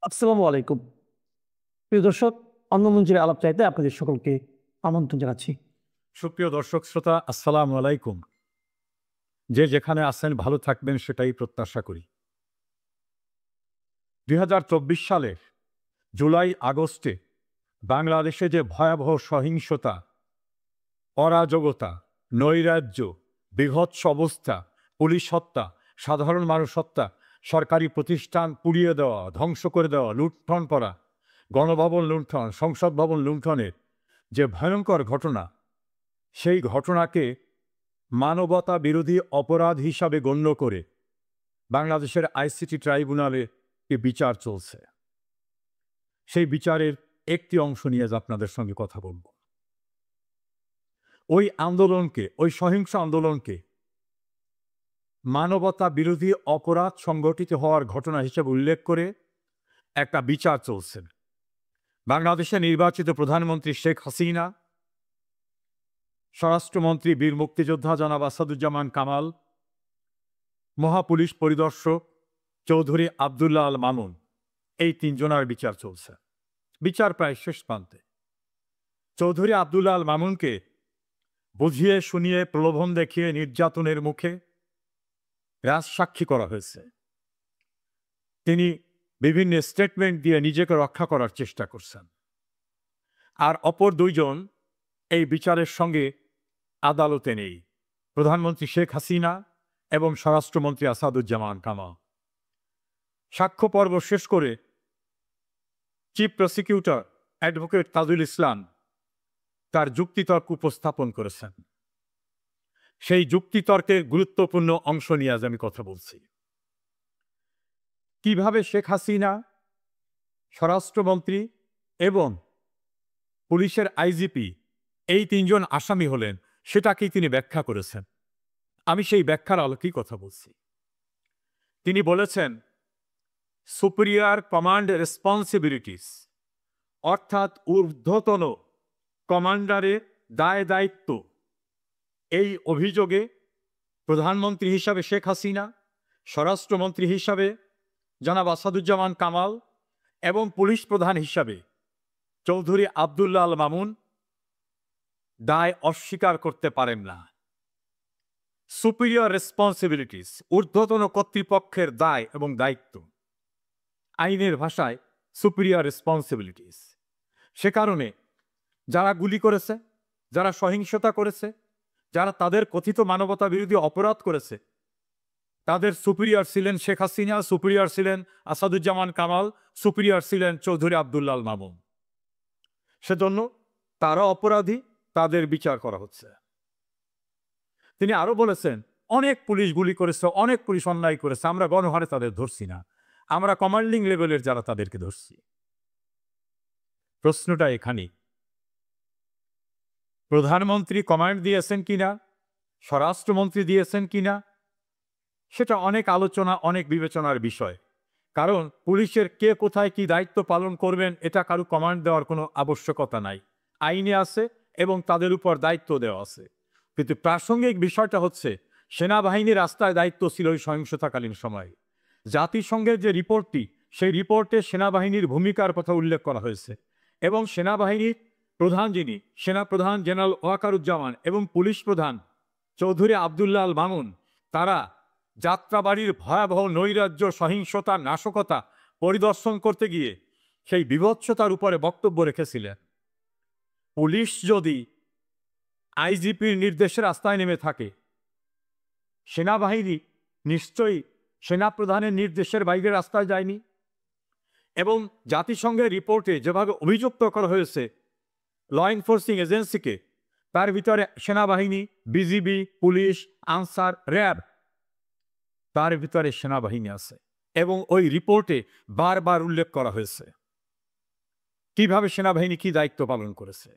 আসসালামু আলাইকুম। প্রিয় দর্শক, অন্নমঞ্চের আলাপ চাইতে আপনাদের সকলকে আমন্ত্রণ জানাচ্ছি। সুপ্রিয় দর্শক শ্রোতা, আসসালামু আলাইকুম। যে যেখানে আছেন ভালো থাকবেন সেটাই প্রত্যাশা করি। ২০২৪ সালের জুলাই আগস্টে বাংলাদেশে যে ভয়াবহ সহিংসতা, অরাজকতা, নৈরাজ্য, বীভৎস অবস্থা, পুলিশ হত্যা, সাধারণ মানুষ হত্যা, সরকারি প্রতিষ্ঠান পুড়িয়ে দেওয়া, ধ্বংস করে দেওয়া, লুণ্ঠন করা, গণভবন লুণ্ঠন, সংসদ ভবন লুণ্ঠনের যে ভয়ঙ্কর ঘটনা, সেই ঘটনাকে মানবতা বিরোধী অপরাধ হিসাবে গণ্য করে বাংলাদেশের আইসিটি ট্রাইব্যুনালে বিচার চলছে। সেই বিচারের একটি অংশ নিয়ে আজ আপনাদের সঙ্গে কথা বলব। ওই আন্দোলনকে, ওই সহিংস আন্দোলনকে মানবতা বিরোধী অপরাধ সংগঠিত হওয়ার ঘটনা হিসেবে উল্লেখ করে একটা বিচার চলছে। বাংলাদেশে নির্বাচিত প্রধানমন্ত্রী শেখ হাসিনা, স্বরাষ্ট্রমন্ত্রী বীর মুক্তিযোদ্ধা জনাব আসাদুজ্জামান কামাল, মহাপুলিশ পরিদর্শক চৌধুরী আবদুল্লাহ আল মামুন, এই তিনজনের বিচার চলছে। বিচার প্রায় শেষ প্রান্তে। চৌধুরী আবদুল্লাহ আল মামুনকে বুঝিয়ে শুনিয়ে প্রলোভন দেখিয়ে নির্যাতনের মুখে রাজসাক্ষী করা হয়েছে। তিনি বিভিন্ন স্টেটমেন্ট দিয়ে নিজেকে রক্ষা করার চেষ্টা করছেন। আর অপর দুইজন এই বিচারের সঙ্গে আদালতে নেই, প্রধানমন্ত্রী শেখ হাসিনা এবং স্বরাষ্ট্রমন্ত্রী আসাদুজ্জামান কামাল। সাক্ষ্য পর্ব শেষ করে chief prosecutor advocate Tajul Islam তার যুক্তিতর্ক উপস্থাপন করেছেন। সেই যুক্তিতর্কের গুরুত্বপূর্ণ অংশ নিয়ে আজ আমি কথা বলছি। কিভাবে শেখ হাসিনা, স্বরাষ্ট্রমন্ত্রী এবং পুলিশের আইজিপি এই তিনজন আসামি হলেন সেটাকেই তিনি ব্যাখ্যা করেছেন। আমি সেই ব্যাখ্যার আলোকেই কথা বলছি। তিনি বলেছেন সুপিরিয়র কমান্ড রেসপন্সিবিলিটিস, অর্থাৎ ঊর্ধ্বতন কমান্ডারের দায় দায়িত্ব। এই অভিযোগে প্রধানমন্ত্রী হিসাবে শেখ হাসিনা, স্বরাষ্ট্রমন্ত্রী হিসাবে জনাব আসাদুজ্জামান কামাল এবং পুলিশ প্রধান হিসাবে চৌধুরী আবদুল্লাহ আল মামুন দায় অস্বীকার করতে পারেন না। সুপিরিয়র রেসপন্সিবিলিটিস, ঊর্ধ্বতন কর্তৃপক্ষের দায় এবং দায়িত্ব, আইনের ভাষায় সুপিরিয়র রেসপন্সিবিলিটিস। সে কারণে যারা গুলি করেছে, যারা সহিংসতা করেছে, যারা তাদের কথিত মানবতা বিরোধী অপরাধ করেছে, তাদের সুপিরিয়র ছিলেন শেখ হাসিনা, সুপিরিয়র ছিলেন আসাদুজ্জামান কামাল, সুপিরিয়র ছিলেন চৌধুরী আবদুল্লাহ আল মামুন। সেজন্য তারা অপরাধী, তাদের বিচার করা হচ্ছে। তিনি আরো বলেছেন অনেক পুলিশ গুলি করেছে, অনেক পুলিশ অন্যায় করেছে, আমরা গণহারে তাদের ধরছি না, আমরা কমান্ডিং লেভেলের যারা তাদেরকে ধরছি। প্রশ্নটা এখানেই, প্রধানমন্ত্রী কমান্ড দিয়েছেন কিনা, স্বরাষ্ট্রমন্ত্রী দিয়েছেন কিনা, সেটা অনেক আলোচনা, অনেক বিবেচনার বিষয়। কারণ পুলিশের কে কোথায় কি দায়িত্ব পালন করবেন এটা কারো কমান্ড দেওয়ার কোনো আবশ্যকতা নাই, আইনে আছে এবং তাদের উপর দায়িত্ব দেওয়া আছে। কিন্তু প্রাসঙ্গিক বিষয়টা হচ্ছে সেনাবাহিনীর রাস্তায় দায়িত্ব ছিল ওই সহিংসতাকালীন সময়ে। জাতিসংঘের যে রিপোর্টটি, সেই রিপোর্টে সেনাবাহিনীর ভূমিকার কথা উল্লেখ করা হয়েছে এবং সেনাবাহিনীর প্রধান যিনি সেনাপ্রধান জেনারেল ওয়াকারুজ্জামান এবং পুলিশ প্রধান চৌধুরী আবদুল্লাহ আল মামুন, তারা যাত্রাবাড়ির ভয়াবহ নৈরাজ্য, সহিংসতা, নাশকতা পরিদর্শন করতে গিয়ে সেই বিভৎসতার উপরে বক্তব্য রেখেছিলেন। পুলিশ যদি আইজিপির নির্দেশে রাস্তায় নেমে থাকে, সেনাবাহিনী নিশ্চয়ই সেনাপ্রধানের নির্দেশের বাইরে রাস্তায় যায়নি। এবং জাতিসংঘের রিপোর্টে যেভাবে অভিযুক্ত করা হয়েছে ল এনফোর্সিং এজেন্সিকে, তার ভিতরে সেনাবাহিনী, বিজিবি, পুলিশ, আনসার, র্যাব, তার ভিতরে সেনাবাহিনী আছে এবং ওই রিপোর্টে বারবার উল্লেখ করা হয়েছে কিভাবে সেনাবাহিনী কি দায়িত্ব পালন করেছে।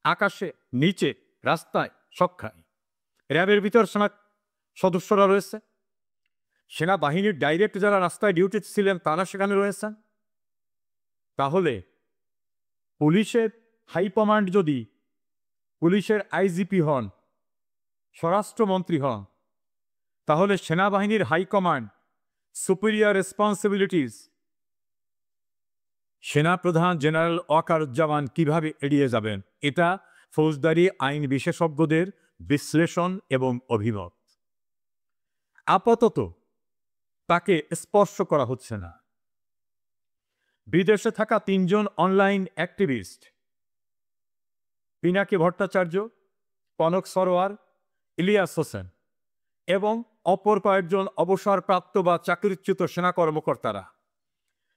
আকাশে, নিচে, রাস্তায়, সবখানে। র্যাবের ভিতর সেনা সদস্যরা রয়েছে, সেনাবাহিনীর ডাইরেক্ট যারা রাস্তায় ডিউটি ছিলেন তারা সেখানে রয়েছেন। তাহলে পুলিশের হাইকমান্ড যদি পুলিশের আইজিপি হন, স্বরাষ্ট্রমন্ত্রী হন, তাহলে সেনাবাহিনীর হাইকমান্ড সুপিরিয়র রেসপন্সিবিলিটিস সেনাপ্রধান জেনারেল ওয়াকারুজ্জামান কিভাবে এড়িয়ে যাবেন, এটা ফৌজদারি আইন বিশেষজ্ঞদের বিশ্লেষণ এবং অভিমত। আপাতত তাকে স্পর্শ করা হচ্ছে না। বিদেশে থাকা 3 জন অনলাইন অ্যাক্টিভিস্ট পিনাকি ভট্টাচার্য, কনক সরোয়ার, ইলিয়াস হোসেন এবং অপর কয়েকজন অবসরপ্রাপ্ত বা চাকরিচ্যুত সেনা কর্মকর্তারা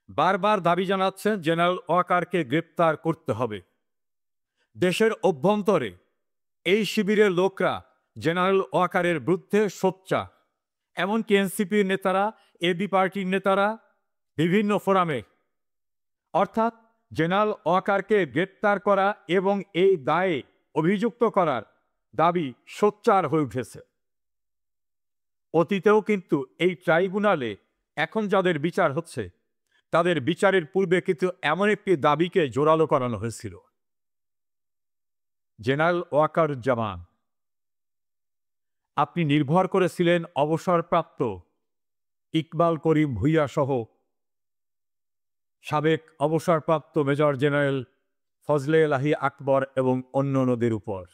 বারবার দাবি জানাচ্ছেন জেনারেল ওয়াকারকে গ্রেপ্তার করতে হবে। দেশের অভ্যন্তরে এই শিবিরের লোকরা জেনারেল ওয়াকারের বিরুদ্ধে সোচ্চা। এমনকি এনসিপির নেতারা, এবি পার্টির নেতারা বিভিন্ন ফোরামে, অর্থাৎ জেনারেল ওয়াকারকে গ্রেপ্তার করা এবং এই দায়ে অভিযুক্ত করার দাবি সোচ্চার হয়ে উঠেছে। অতীতেও কিন্তু এই ট্রাইব্যুনালে এখন যাদের বিচার হচ্ছে তাদের বিচারের পূর্বে কিন্তু এমন একটি দাবিকে জোরালো করানো হয়েছিল। জেনারেল ওয়াকারুজ্জামান, আপনি নির্ভর করেছিলেন অবসরপ্রাপ্ত ইকবাল করিম ভূঁইয়া সহ সাবেক অবসরপ্রাপ্ত মেজর জেনারেল ফজলে এলাহি আকবর এবং অন্যান্যদের উপর।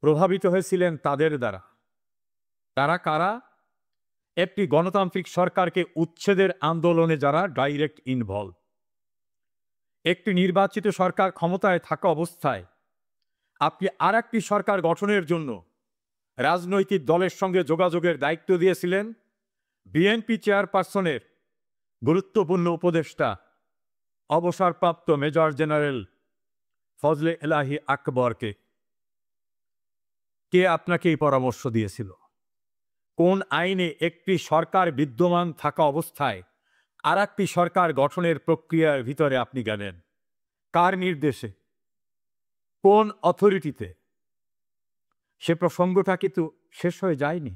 প্রভাবিত হয়েছিলেন তাদের দ্বারা। তারা কারা? একটি গণতান্ত্রিক সরকারকে উচ্ছেদের আন্দোলনে যারা ডাইরেক্ট ইনভলভ। একটি নির্বাচিত সরকার ক্ষমতায় থাকা অবস্থায় আপনি আর একটি সরকার গঠনের জন্য রাজনৈতিক দলের সঙ্গে যোগাযোগের দায়িত্ব দিয়েছিলেন বিএনপি চেয়ারপারসনের গুরুত্বপূর্ণ উপদেষ্টা অবসরপ্রাপ্ত মেজর জেনারেল ফজলে এলাহি আকবরকে। কে আপনাকে এই পরামর্শ দিয়েছিল? কোন আইনে একটি সরকার বিদ্যমান থাকা অবস্থায় আর একটি সরকার গঠনের প্রক্রিয়ার ভিতরে আপনি গেলেন? কার নির্দেশে? কোন অথরিটিতে? সে প্রসঙ্গটা কিন্তু শেষ হয়ে যায়নি।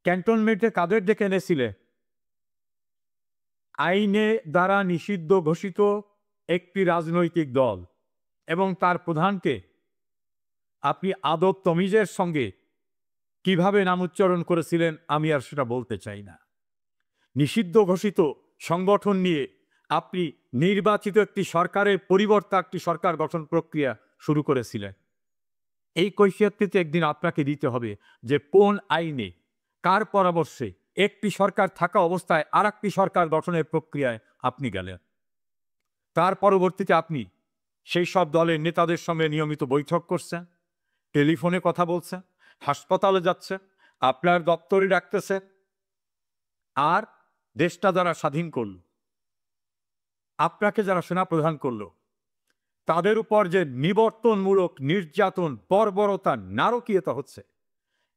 ক্যান্টনমেন্টে কাদের ডেকে এনেছিলে? আইনে দ্বারা নিষিদ্ধ ঘোষিত একটি রাজনৈতিক দল এবং তার প্রধানকে আপনি আদব তমিজের সঙ্গে কিভাবে নাম উচ্চারণ করেছিলেন আমি আর সেটা বলতে চাই না। নিষিদ্ধ ঘোষিত সংগঠন নিয়ে আপনি নির্বাচিত একটি সরকারের পরিবর্তে একটি সরকার গঠন প্রক্রিয়া শুরু করেছিলেন। এই কৈফিয়তটিতে একদিন আপনাকে দিতে হবে যে কোন আইনে কার পরামর্শে একটি সরকার থাকা অবস্থায় আর একটি সরকার গঠনের প্রক্রিয়ায় আপনি গেলেন। তার পরবর্তীতে আপনি সেই সব দলের নেতাদের সঙ্গে নিয়মিত বৈঠক করছেন, টেলিফোনে কথা বলছেন, হাসপাতালে যাচ্ছেন, আপনার দপ্তরে ডাকতেছেন। আর দেশটা যারা স্বাধীন করল, আপনাকে যারা সেনাপ্রধান করল, তাদের উপর যে নিবর্তনমূলক নির্যাতন, বর্বরতা, নারকীয়তা হচ্ছে,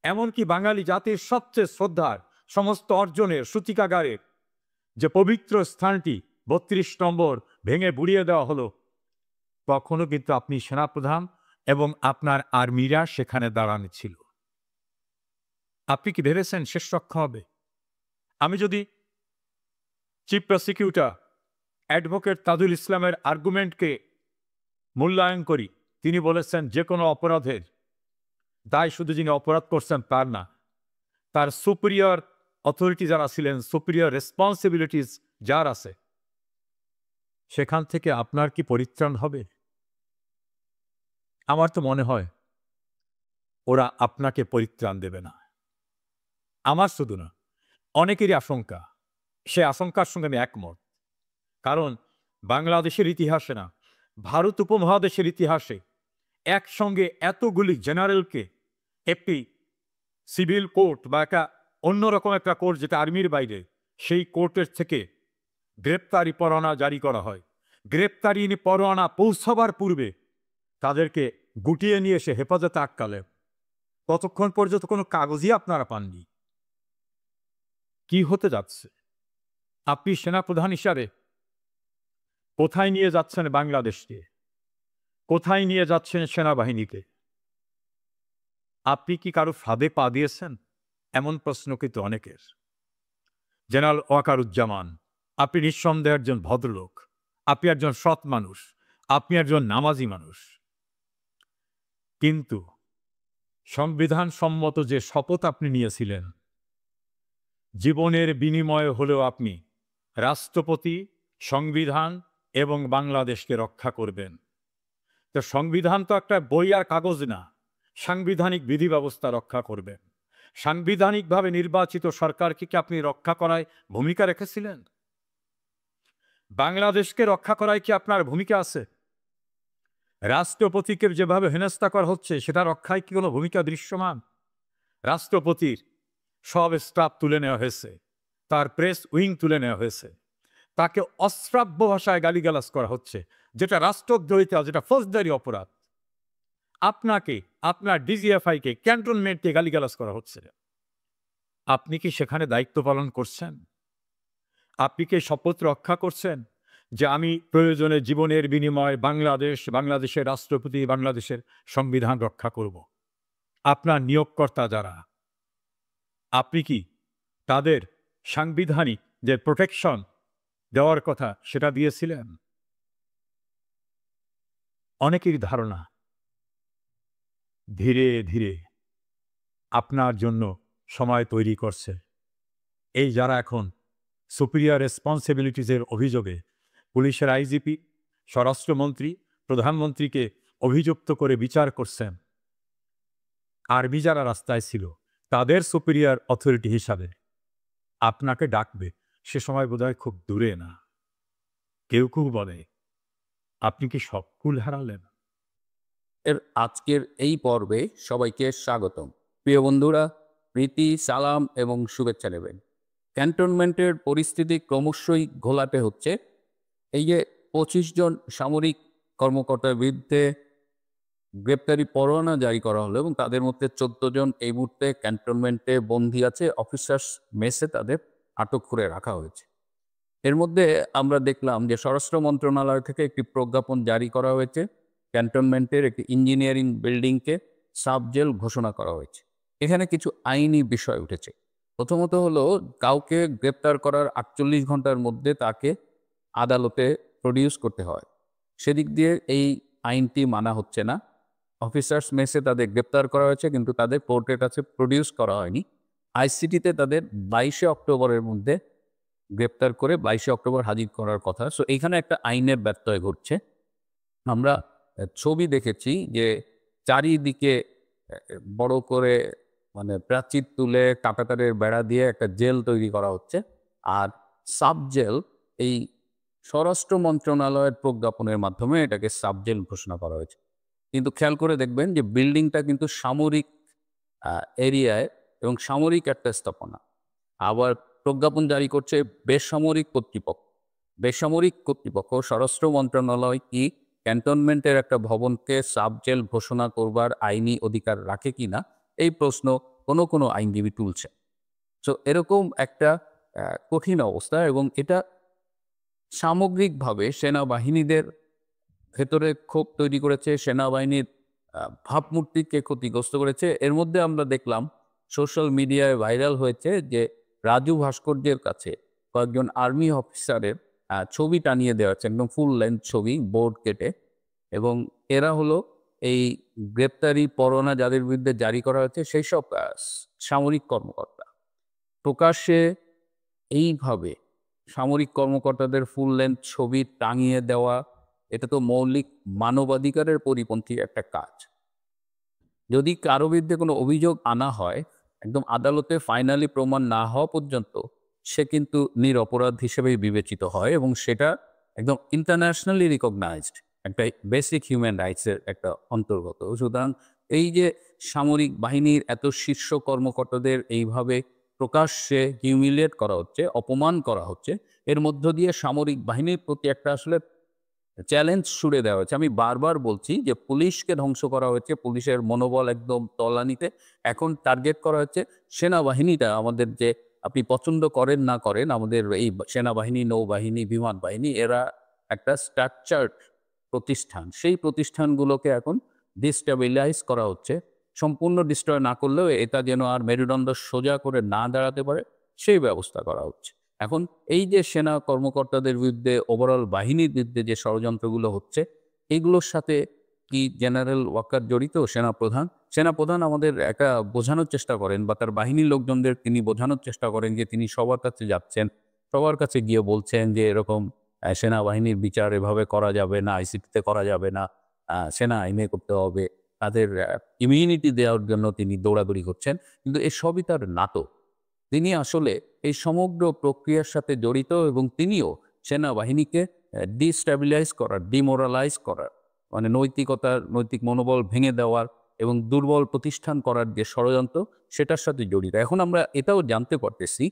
এমনকি বাঙালি জাতির সবচেয়ে শ্রদ্ধার সমস্ত অর্জনের সূতিকাগারের যে পবিত্র স্থানটি ৩২ নম্বর ভেঙে বুড়িয়ে দেওয়া হলো, তখনও কিন্তু আপনি সেনাপ্রধান এবং আপনার আর্মিরা সেখানে দাঁড়ানো ছিল। আপনি কি ভেবেছেন শেষ রক্ষা হবে? আমি যদি চিফ প্রসিকিউটর অ্যাডভোকেট তাজুল ইসলামের আর্গুমেন্টকে মূল্যায়ন করি, তিনি বলেছেন যে কোনো অপরাধের দায় শুধু যিনি অপরাধ করছেন তার না, তার সুপিরিয়র অথরিটি যারা ছিলেন, সুপিরিয়র রেসপন্সিবিলিটিস যার আছে, সেখান থেকে আপনার কি পরিত্রাণ হবে? আমার তো মনে হয় ওরা আপনাকে পরিত্রাণ দেবে না। আমার শুধু না, অনেকেরই আশঙ্কা। সে আশঙ্কার সঙ্গে আমি একমত। কারণ বাংলাদেশের ইতিহাসে না, ভারত উপমহাদেশের ইতিহাসে একসঙ্গে এতগুলি জেনারেলকে একটি সিভিল কোর্ট বা একটা অন্যরকম একটা কোর্ট যেটা আর্মির বাইরে, সেই কোর্টের থেকে গ্রেপ্তারি পরোয়ানা জারি করা হয়। গ্রেপ্তারি পরোয়ানা পৌঁছাবার পূর্বে তাদেরকে গুটিয়ে নিয়ে এসে হেফাজতে আটকালে, ততক্ষণ পর্যন্ত কোনো কাগজই আপনারা পাননি। কি হতে যাচ্ছে? আপনি সেনাপ্রধান হিসাবে কোথায় নিয়ে যাচ্ছেন বাংলাদেশকে? কোথায় নিয়ে যাচ্ছেন সেনাবাহিনীকে? আপনি কি কারো ফাঁদে পা দিয়েছেন? এমন প্রশ্ন কিন্তু অনেকের। জেনারেল ওয়াকারুজ্জামান, আপনি নিঃসন্দেহে একজন ভদ্রলোক, আপনি একজন সৎ মানুষ, আপনি একজন নামাজি মানুষ। কিন্তু সংবিধান সম্মত যে শপথ আপনি নিয়েছিলেন, জীবনের বিনিময়ে হলেও আপনি রাষ্ট্রপতি, সংবিধান এবং বাংলাদেশকে রক্ষা করবেন। তো সংবিধান তো একটা বই আর কাগজ না, সাংবিধানিক বিধি ব্যবস্থা রক্ষা করবেন। সাংবিধানিকভাবে নির্বাচিত সরকারকে কি আপনি রক্ষা করায় ভূমিকা রেখেছিলেন? বাংলাদেশকে রক্ষা করায় কি আপনার ভূমিকা আছে? রাষ্ট্রপতিকে যেভাবে হেনস্থা করা হচ্ছে সেটা রক্ষায় কি কোনো ভূমিকা দৃশ্যমান? রাষ্ট্রপতির সব স্টাফ তুলে নেওয়া হয়েছে, তার প্রেস উইং তুলে নেওয়া হয়েছে, তাকে অশ্রাব্য ভাষায় গালিগালাজ করা হচ্ছে, যেটা রাষ্ট্রদ্রোহিতা, যেটা ফৌজদারি অপরাধ। আপনাকে, আপনার ডিজিএফআইকে, ক্যান্টনমেন্টকে গালিগালাজ করা হচ্ছে। আপনি কি সেখানে দায়িত্ব পালন করছেন? আপনি কি শপথ রক্ষা করছেন যে আমি প্রয়োজনে জীবনের বিনিময়ে বাংলাদেশের রাষ্ট্রপতি, বাংলাদেশের সংবিধান রক্ষা করব? আপনার নিয়োগকর্তা যারা, আপনি কি তাদের সাংবিধানিক যে প্রোটেকশন দেওয়ার কথা সেটা দিয়েছিলেন? অনেকেরই ধারণা ধীরে ধীরে আপনার জন্য সময় তৈরি করছে। এই যারা এখন সুপিরিয়র রেসপন্সিবিলিটিজের অভিযোগে পুলিশের আইজিপি, স্বরাষ্ট্রমন্ত্রী, প্রধানমন্ত্রীকে অভিযুক্ত করে বিচার করছেন, আর্মি যারা রাস্তায় ছিল তাদের সুপিরিয়র অথরিটি হিসাবে আপনাকে ডাকবে, সে সময় বোধহয় খুব দূরে না। কেউ কেউ বলে আপনি কি সব কুল হারালেন? আজকের এই পর্বে সবাইকে স্বাগতম। প্রিয় বন্ধুরা, প্রীতি, সালাম এবং শুভেচ্ছা নেবেন। ক্যান্টনমেন্টের পরিস্থিতি ক্রমশই ঘোলাটে হচ্ছে। এই যে 25 জন সামরিক কর্মকর্তার বিরুদ্ধে গ্রেপ্তারি পরোয়ানা জারি করা হলো এবং তাদের মধ্যে 14 জন এই মুহূর্তে ক্যান্টনমেন্টে বন্দী আছে, অফিসার্স মেসে তাদের আটক করে রাখা হয়েছে। এর মধ্যে আমরা দেখলাম যে স্বরাষ্ট্র মন্ত্রণালয় থেকে একটি প্রজ্ঞাপন জারি করা হয়েছে। ক্যান্টনমেন্টের একটি ইঞ্জিনিয়ারিং বিল্ডিংকে সাব জেল ঘোষণা করা হয়েছে। এখানে কিছু আইনি বিষয় উঠেছে। প্রথমত হলো, কাউকে গ্রেপ্তার করার 48 ঘন্টার মধ্যে তাকে আদালতে প্রডিউস করতে হয়। সেদিক দিয়ে এই আইনটি মানা হচ্ছে না। অফিসার্স মেসে তাদের গ্রেপ্তার করা হয়েছে, কিন্তু তাদের কোর্টের কাছে প্রডিউস করা হয়নি। আইসিটিতে তাদের 22শে অক্টোবরের মধ্যে গ্রেপ্তার করে 22শে অক্টোবর হাজির করার কথা। সো এইখানে একটা আইনের ব্যত্যয় ঘটছে। আমরা ছবি দেখেছি যে চারিদিকে বড় করে প্রাচীর তুলে কাঁটাতারের বেড়া দিয়ে একটা জেল তৈরি করা হচ্ছে, আর সাব জেল এই স্বরাষ্ট্র মন্ত্রণালয়ের প্রজ্ঞাপনের মাধ্যমে এটাকে সাব জেল ঘোষণা করা হয়েছে। কিন্তু খেয়াল করে দেখবেন যে বিল্ডিংটা কিন্তু সামরিক এরিয়ায় এবং সামরিক একটা স্থাপনা। আবার প্রজ্ঞাপন জারি করছে বেসামরিক কর্তৃপক্ষ। বেসামরিক কর্তৃপক্ষ স্বরাষ্ট্র মন্ত্রণালয় কি ক্যান্টনমেন্টের একটা ভবনকে সাব জেল ঘোষণা করবার আইনি অধিকার রাখে কিনা, এই প্রশ্ন কোনো কোনো আইনজীবী তুলছে। সো এরকম একটা কঠিন অবস্থা, এবং এটা সামগ্রিকভাবে সেনাবাহিনীদের ভেতরে ক্ষোভ তৈরি করেছে, সেনাবাহিনীর ভাবমূর্তিকে ক্ষতিগ্রস্ত করেছে। এর মধ্যে আমরা দেখলাম সোশ্যাল মিডিয়ায় ভাইরাল হয়েছে যে রাজু ভাস্কর্যের কাছে কয়েকজন আর্মি অফিসারের ছবি টানিয়ে দেওয়া হচ্ছে, একদম ফুল লেন্থ ছবি, বোর্ড কেটে। এবং এরা হলো এই গ্রেপ্তারি পরোয়ানা যাদের বিরুদ্ধে জারি করা হয়েছে সেই সব সামরিক কর্মকর্তা। প্রকাশ্যে এইভাবে সামরিক কর্মকর্তাদের ফুল লেন্থ ছবি টাঙিয়ে দেওয়া, এটা তো মৌলিক মানবাধিকারের পরিপন্থী একটা কাজ। যদি কারো বিরুদ্ধে কোনো অভিযোগ আনা হয়, একদম আদালতে ফাইনালি প্রমাণ না হওয়া পর্যন্ত সে কিন্তু নিরপরাধ হিসেবেই বিবেচিত হয়, এবং সেটা একদম ইন্টারন্যাশনালি রিকগনাইজড একটা বেসিক হিউম্যান রাইটসের একটা অন্তর্গত। সুতরাং এই যে সামরিক বাহিনীর এত শীর্ষ কর্মকর্তাদের এইভাবে প্রকাশ্যে হিউমিলিয়েট করা হচ্ছে, অপমান করা হচ্ছে, এর মধ্য দিয়ে সামরিক বাহিনীর প্রতি একটা আসলে চ্যালেঞ্জ ছুড়ে দেওয়া হয়েছে। আমি বারবার বলছি যে পুলিশকে ধ্বংস করা হয়েছে, পুলিশের মনোবল একদম তলানিতে। এখন টার্গেট করা হচ্ছে সেনাবাহিনীটা। আমাদের যে আপনি পছন্দ করেন না করেন, আমাদের এই সেনাবাহিনী, নৌবাহিনী, বিমান বাহিনী, এরা একটা স্ট্রাকচার্ড প্রতিষ্ঠান। সেই প্রতিষ্ঠানগুলোকে এখন ডিস্টেবিলাইজ করা হচ্ছে। সম্পূর্ণ ডিস্ট্রয় না করলেও এটা যেন আর মেরুদণ্ড সোজা করে না দাঁড়াতে পারে, সেই ব্যবস্থা করা হচ্ছে। এখন এই যে সেনা কর্মকর্তাদের বিরুদ্ধে, ওভারঅল বাহিনীর বিরুদ্ধে যে ষড়যন্ত্রগুলো হচ্ছে, এগুলোর সাথে কি জেনারেল ওয়াকার জড়িত? সেনাপ্রধান আমাদের একটা বোঝানোর চেষ্টা করেন, বা তার বাহিনীর লোকজনদের তিনি বোঝানোর চেষ্টা করেন যে তিনি সবার কাছে যাচ্ছেন, সবার কাছে গিয়ে বলছেন যে এরকম সেনাবাহিনীর বিচার এভাবে করা যাবে না, আইসিটিতে করা যাবে না, সেনা আইনে করতে হবে, তাদের ইমিউনিটি দেওয়ার জন্য তিনি দৌড়াদৌড়ি করছেন। কিন্তু এসবই তার নাটক। তিনি আসলে এই সমগ্র প্রক্রিয়ার সাথে জড়িত এবং তিনিও সেনাবাহিনীকে ডিস্ট্যাবিলাইজ করার, ডিমোরালাইজ করার, মানে নৈতিক মনোবল ভেঙে দেওয়ার এবং দুর্বল প্রতিষ্ঠান করার যে ষড়যন্ত্র, সেটার সাথে জড়িত। এখন আমরা এটাও জানতে পারতেছি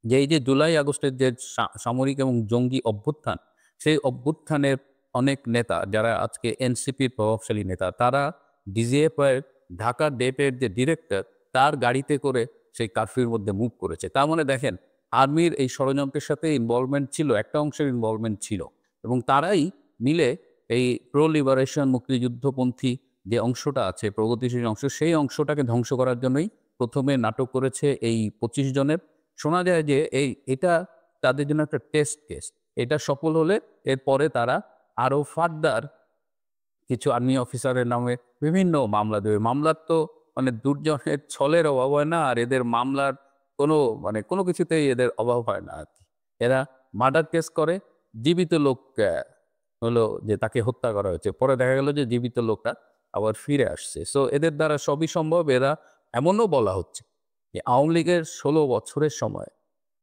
যে এই যে জুলাই আগস্টের যে সামরিক এবং জঙ্গি অভ্যুত্থান, সেই অভ্যুত্থানের অনেক নেতা যারা আজকে এনসিপির প্রভাবশালী নেতা, তারা ডিজিএফ এর ঢাকা ডেপের যে ডিরেক্টর, তার গাড়িতে করে সেই কারফিউর মধ্যে মুভ করেছে। তার মানে দেখেন, আর্মির এই ষড়যন্ত্রের সাথে ইনভলভমেন্ট ছিল, একটা অংশের ইনভলভমেন্ট ছিল, এবং তারাই মিলে এই প্রো লিবারেশন মুক্তিযুদ্ধপন্থী যে অংশটা আছে, প্রগতিশীল অংশ, সেই অংশটাকে ধ্বংস করার জন্যই প্রথমে নাটক করেছে এই 25 জনের। শোনা যায় যে এটা তাদের জন্য একটা টেস্ট কেস। এটা সফল হলে এরপরে তারা আরো ফার্দার কিছু আর্মি অফিসারের নামে বিভিন্ন মামলা দেবে। মামলার তো মানে দুর্জনের ছলের অভাব হয় না, আর এদের মামলার কোনো কিছুতেই এদের অভাব হয় না আর কি। এরা মার্ডার কেস করে, জীবিত লোক হলো যে তাকে হত্যা করা হয়েছে, পরে দেখা গেল যে জীবিত লোকটা আবার ফিরে আসছে। সো এদের দ্বারা সবই সম্ভব। এরা এমনও বলা হচ্ছে যে আওয়ামী লীগের 16 বছরের সময়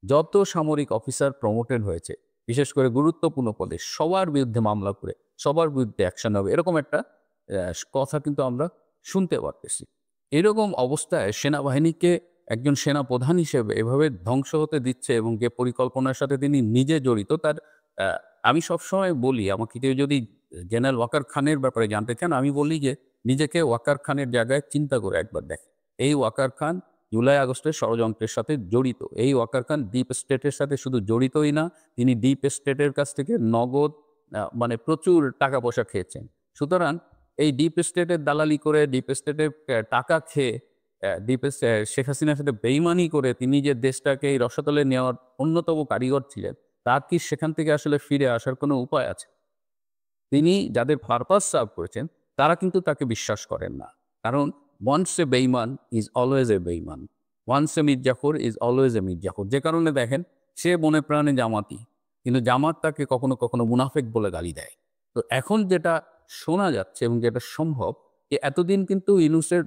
যত সামরিক অফিসার প্রমোটেড হয়েছে, বিশেষ করে গুরুত্বপূর্ণ পদে, সবার বিরুদ্ধে মামলা করে সবার বিরুদ্ধে অ্যাকশন হবে, এরকম একটা কথা কিন্তু আমরা শুনতে পারতেছি। এরকম অবস্থায় সেনাবাহিনীকে একজন সেনা প্রধান হিসেবে এভাবে ধ্বংস হতে দিচ্ছে এবং যে পরিকল্পনার সাথে তিনি নিজে জড়িত, তার আমি সবসময় বলি, আমাকে কেউ যদি জেনারেল ওয়াকার খানের ব্যাপারে জানতে চান, আমি বলি যে নিজেকে ওয়াকার খানের জায়গায় চিন্তা করে একবার দেখেন। এই ওয়াকার খান জুলাই আগস্টের ষড়যন্ত্রের সাথে জড়িত। এই ওয়াকার খান ডিপ স্টেটের সাথে শুধু জড়িতই না, তিনি ডিপ স্টেটের কাছ থেকে নগদ মানে প্রচুর টাকা পয়সা খেয়েছেন। সুতরাং এই ডিপ স্টেটের দালালি করে, ডিপ স্টেটের টাকা খেয়ে, শেখ হাসিনার সাথে বেইমানি করে তিনি যে দেশটাকে এই রসাতলে নেওয়ার অন্যতম কারিগর ছিলেন, তার কি সেখান থেকে আসলে ফিরে আসার কোনো উপায় আছে? তিনি যাদের পারপাস সার্ভ করেছেন, তারা কিন্তু তাকে বিশ্বাস করেন না। কারণ ওয়ান্স এ বেইমান ইজ অলওয়েজ এ বেইমান, once a Mir Jafar is always a Mir Jafar. যে কারণে দেখেন, সে মনে প্রাণে জামাতি, কিন্তু জামাত তাকে কখনো কখনো মুনাফেক বলে গালি দেয়। তো এখন যেটা শোনা যাচ্ছে এবং যেটা সম্ভব, যে এতদিন কিন্তু ইউনূসের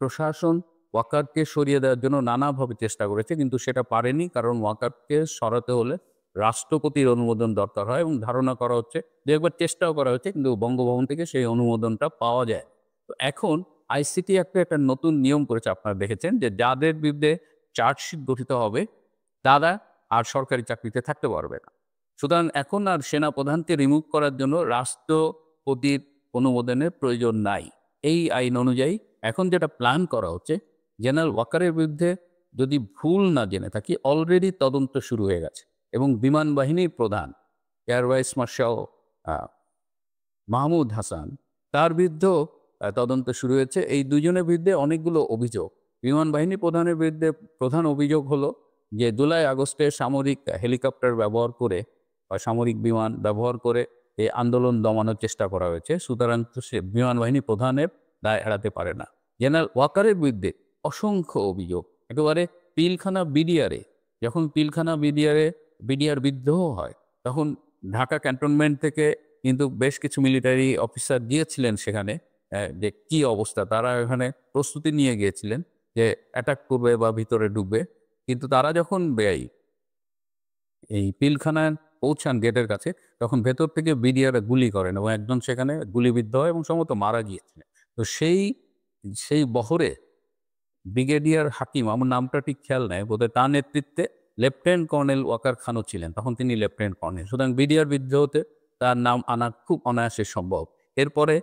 প্রশাসন ওয়াকারকে সরিয়ে দেওয়ার জন্য নানাভাবে চেষ্টা করেছে, কিন্তু সেটা পারেনি। কারণ ওয়াকারকে সরাতে হলে রাষ্ট্রপতির অনুমোদন দরকার হয়, এবং ধারণা করা হচ্ছে যে একবার চেষ্টাও করা হচ্ছে, কিন্তু বঙ্গভবন থেকে সেই অনুমোদনটা পাওয়া যায়। তো এখন আইসিটি একটা নতুন নিয়ম করেছে, আপনারা দেখেছেন, যে যাদের বিরুদ্ধে চার্জশিট গঠিত হবে তারা আর সরকারি চাকরিতে থাকতে পারবে না। সুতরাং এখন আর সেনা প্রধানকে রিমুভ করার জন্য রাষ্ট্রপতির অনুমোদনের প্রয়োজন নাই। এই আইন অনুযায়ী এখন যেটা প্ল্যান করা হচ্ছে, জেনারেল ওয়াকারের বিরুদ্ধে যদি ভুল না জেনে থাকি, অলরেডি তদন্ত শুরু হয়ে গেছে, এবং বিমান বাহিনীর প্রধান air vice marshal Mahmud Hasan, তার বিরুদ্ধেও তদন্ত শুরু হয়েছে। এই দুজনের বিরুদ্ধে অনেকগুলো অভিযোগ। বিমান বাহিনী প্রধানের বিরুদ্ধে প্রধান অভিযোগ হলো যে জুলাই আগস্টে সামরিক হেলিকপ্টার ব্যবহার করে বা সামরিক বিমান ব্যবহার করে এই আন্দোলন দমানোর চেষ্টা করা হয়েছে। সুতরাং সে বিমান বাহিনী প্রধানের দায় এড়াতে পারে না। জেনারেল ওয়াকারের বিরুদ্ধে অসংখ্য অভিযোগ, একেবারে পিলখানা বিডিআরে, যখন পিলখানা বিডিআর বিদ্রোহ হয়, তখন ঢাকা ক্যান্টনমেন্ট থেকে কিন্তু বেশ কিছু মিলিটারি অফিসার গিয়েছিলেন সেখানে, যে কি অবস্থা, তারা এখানে প্রস্তুতি নিয়ে গিয়েছিলেন যে অ্যাটাক করবে বা ভিতরে ঢুকবে। কিন্তু তারা যখন এই পিলখানায় পৌঁছান গেটের কাছে, তখন ভেতর থেকে বিডিআর গুলি করেন এবং একজন সেখানে গুলিবিদ্ধ হয় এবং সম্ভবত মারা গিয়েছিলেন। তো সেই বহরে ব্রিগেডিয়ার হাকিম, আমার নামটা ঠিক খেয়াল নেই, বোধহয় তার নেতৃত্বে লেফটেন্যান্ট কর্নেল ওয়াকার খানও ছিলেন, তখন তিনি লেফটেন্যান্ট কর্নেল। সুতরাং বিডিআর বিদ্রোহতে তার নাম আনা খুব অনায়াসে সম্ভব। এরপরে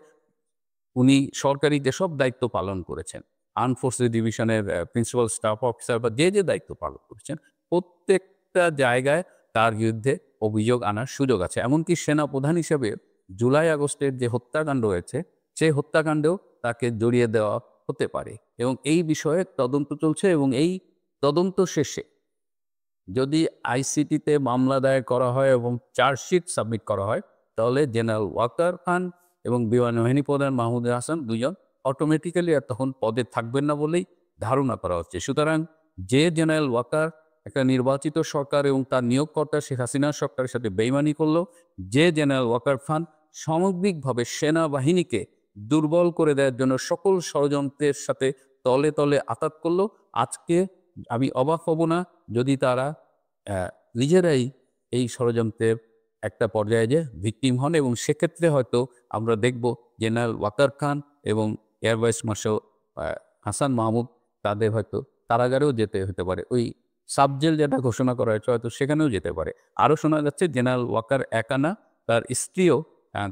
উনি সরকারি যেসব দায়িত্ব পালন করেছেন, আর্ম ফোর্সেস ডিভিশনের প্রিন্সিপাল স্টাফ অফিসার বা যে দায়িত্ব পালন করেছেন, প্রত্যেকটা জায়গায় তার বিরুদ্ধে অভিযোগ আনার সুযোগ আছে। এমনকি সেনা প্রধান হিসেবে জুলাই আগস্টের যে হত্যাকাণ্ড হয়েছে, সেই হত্যাকাণ্ডেও তাকে জড়িয়ে দেওয়া হতে পারে, এবং এই বিষয়ে তদন্ত চলছে। এবং এই তদন্ত শেষে যদি আইসিটিতে মামলা দায়ের করা হয় এবং চার্জশিট সাবমিট করা হয়, তাহলে জেনারেল ওয়াকার খান এবং বিমান বাহিনী প্রধান মাহমুদ হাসান দুজন অটোমেটিক্যালি আর তখন পদে থাকবেন না বলেই ধারণা করা হচ্ছে। সুতরাং যে জেনারেল ওয়াকার একটা নির্বাচিত সরকার এবং তার নিয়োগকর্তা শেখ হাসিনার সরকারের সাথে বেইমানি করলো, যে জেনারেল ওয়াকার খান সামগ্রিকভাবে সেনাবাহিনীকে দুর্বল করে দেওয়ার জন্য সকল ষড়যন্ত্রের সাথে তলে তলে আঘাত করলো। আজকে আমি অবাক হব না যদি তারা নিজেরাই এই ষড়যন্ত্রের একটা পর্যায়ে যে ভিকটিম হন, এবং সেক্ষেত্রে হয়তো আমরা দেখব জেনারেল ওয়াকার খান এবং air vice marshal Hasan Mahmud তাদের হয়তো কারাগারেও যেতে হতে পারে, ওই সাবজেল যেটা ঘোষণা করা হয়েছে হয়তো সেখানেও যেতে পারে। আরও শোনা যাচ্ছে জেনারেল ওয়াকার একা না, তার স্ত্রীও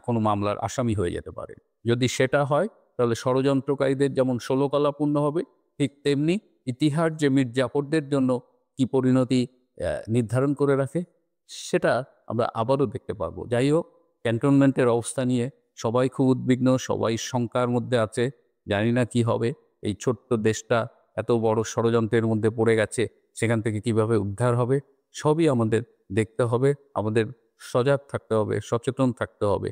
কোনো মামলার আসামি হয়ে যেতে পারে। যদি সেটা হয় তাহলে ষড়যন্ত্রকারীদের যেমন ষোলকলাপূর্ণ হবে, ঠিক তেমনি ইতিহাস যে মীর জাফরদের জন্য কি পরিণতি নির্ধারণ করে রাখে সেটা আমরা আবারও দেখতে পারবো। যাই হোক, ক্যান্টনমেন্টের অবস্থা নিয়ে সবাই খুব উদ্বিগ্ন, সবাই শঙ্কার মধ্যে আছে। জানি না কি হবে, এই ছোট্ট দেশটা এত বড় ষড়যন্ত্রের মধ্যে পড়ে গেছে, সেখান থেকে কিভাবে উদ্ধার হবে সবই আমাদের দেখতে হবে। আমাদের সজাগ থাকতে হবে, সচেতন থাকতে হবে।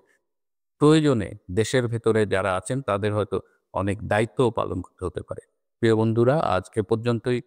প্রয়োজনে দেশের ভেতরে যারা আছেন তাদের হয়তো অনেক দায়িত্বও পালন করতে হতে পারে। প্রিয় বন্ধুরা, আজকে পর্যন্তই।